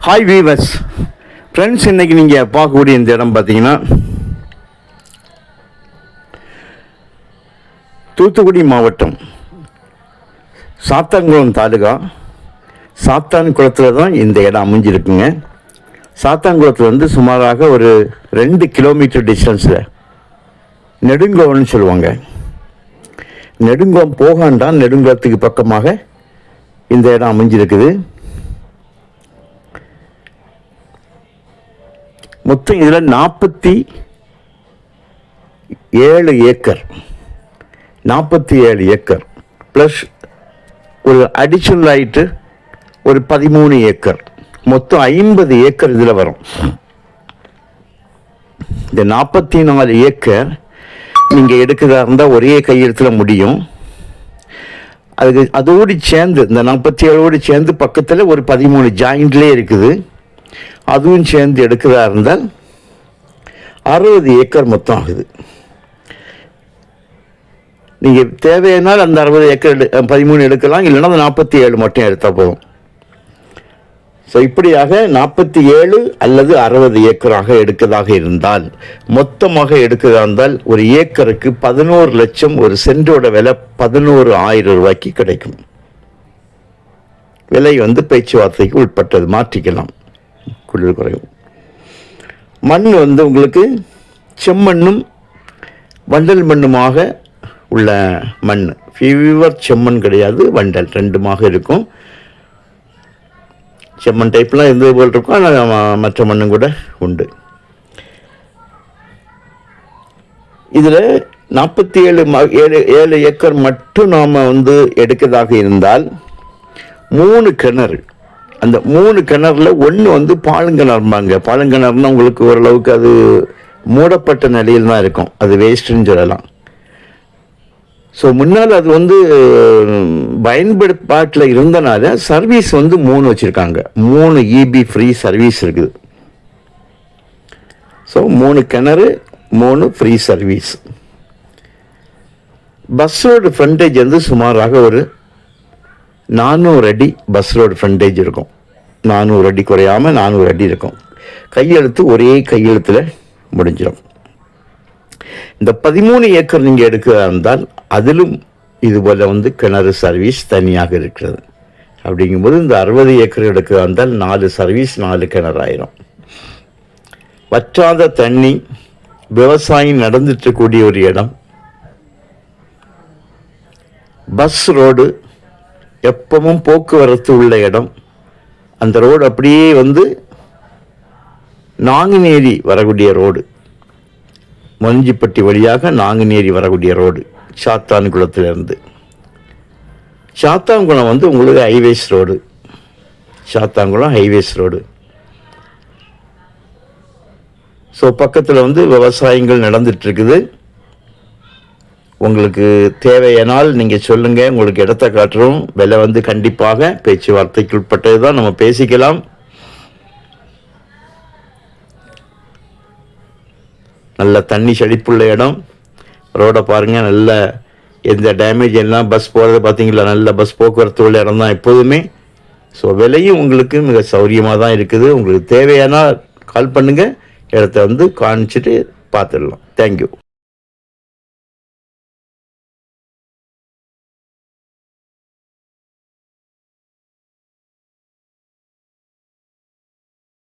Hi viewers friends, இன்றைக்கி நீங்கள் பார்க்கக்கூடிய இந்த இடம் பார்த்தீங்கன்னா தூத்துக்குடி மாவட்டம் சாத்தான்குளம் தாலுகா சாத்தான்குளத்தில் தான் இந்த இடம் அமைஞ்சிருக்குங்க. சாத்தான்குளத்துலேருந்து சுமாராக ஒரு 2 கிலோமீட்டர் டிஸ்டன்ஸில் நெடுங்கோவன்னு சொல்லுவாங்க. நெடுங்கோம் போகாண்டான் நெடுங்குளத்துக்கு பக்கமாக இந்த இடம் அமைஞ்சிருக்குது. மொத்தம் இதில் 47 ஏக்கர், 47 ஏக்கர் ப்ளஸ் ஒரு அடிஷனல் ஆகிட்டு ஒரு 13 ஏக்கர், மொத்தம் 50 ஏக்கர் இதில் வரும். இந்த 44 ஏக்கர் நீங்கள் எடுக்கிறதா இருந்தால் ஒரே கையெழுத்தில் முடியும். அதோடு சேர்ந்து இந்த 47ஓடு சேர்ந்து பக்கத்தில் ஒரு 13 ஜாயிண்ட்லேயே இருக்குது. அதுவும் சேர்ந்து எடுக்கிறதா இருந்தால் 60 ஏக்கர் மொத்தம் ஆகுது. நீங்கள் தேவையானால் அந்த 60 ஏக்கர் 13 எடுக்கலாம், இல்லைன்னா அந்த 47 மட்டும் எடுத்தால் போதும். ஸோ இப்படியாக 47 அல்லது 60 ஏக்கராக எடுக்கிறதாக இருந்தால், மொத்தமாக எடுக்கிறதா இருந்தால் ஒரு ஏக்கருக்கு 11 லட்சம், ஒரு சென்டோட விலை 11,000 ரூபாய்க்கு கிடைக்கும். விலை பேச்சுவார்த்தைக்கு உட்பட்டது, மாற்றிக்கலாம், குளிர் குறையும். மண் உங்களுக்கு செம்மண்ணும் வண்டல் மண்ணுமாக உள்ள மண், ஃபீவர் செம்மண் கிடையாது, வண்டல் ரெண்டுமாக இருக்கும். செம்மண் டைப்லாம் எந்த போல் இருக்கும், ஆனால் மற்ற மண்ணும் கூட உண்டு. இதில் 47 ஏக்கர் மட்டும் நாம் எடுக்கிறதாக இருந்தால் 3 கிணறு. அந்த 3 கிணறுல ஒன்று பாலுங்கிணறுமாங்க. பாலுங்கிணறுனா உங்களுக்கு ஓரளவுக்கு அது மூடப்பட்ட நிலையில் தான் இருக்கும், அது வேஸ்ட்டுன்னு சொல்லலாம். ஸோ முன்னால் அது பயன்பாட்டில் இருந்தனால சர்வீஸ் 3 வச்சுருக்காங்க. 3 EB ஃப்ரீ சர்வீஸ் இருக்குது. ஸோ 3 கிணறு, 3 free service. Bus road frontage சுமாராக ஒரு 400 அடி பஸ் ரோடு ஃப்ரண்டேஜ் இருக்கும். 400 அடி குறையாமல் 400 அடி இருக்கும். கையெழுத்து ஒரே கையெழுத்தில் முடிஞ்சிடும். இந்த 13 ஏக்கர் நீங்கள் எடுக்கிறதா இருந்தால் அதிலும் இதுபோல் கிணறு சர்வீஸ் தனியாக இருக்கிறது. அப்படிங்கும்போது இந்த 60 ஏக்கர் எடுக்கிறதா இருந்தால் 4 சர்வீஸ், 4 கிணறு ஆயிரும். வற்றாத தண்ணி, விவசாயம் நடந்துட்டுக்கூடிய ஒரு இடம், பஸ் ரோடு, எப்பவும் போக்குவரத்து உள்ள இடம். அந்த ரோடு அப்படியே நாங்குநேரி வரக்கூடிய ரோடு, மொஞ்சிப்பட்டி வழியாக நாங்குநேரி வரக்கூடிய ரோடு, சாத்தான்குளத்திலிருந்து. சாத்தான்குளம் உங்களுக்கு highways road, Sathankulam highways road. So பக்கத்தில் விவசாயங்கள் நடந்துட்டுருக்குது. உங்களுக்கு தேவையானால் நீங்கள் சொல்லுங்கள், உங்களுக்கு இடத்த காட்டுறோம். விலை கண்டிப்பாக பேச்சுவார்த்தைக்கு உட்பட்டது தான், நம்ம பேசிக்கலாம். நல்ல தண்ணி செழிப்புள்ள இடம். ரோடை பாருங்கள், நல்ல எந்த டேமேஜ் எல்லாம், பஸ் போகிறது பார்த்தீங்களா, நல்ல பஸ் போக்குவரத்து உள்ள இடம் தான் எப்போதுமே. ஸோ விலையும் உங்களுக்கு மிக சௌரியமாக தான் இருக்குது. உங்களுக்கு தேவையானால் கால் பண்ணுங்கள், இடத்த காணிச்சிட்டு பார்த்துடலாம். தேங்க்யூ.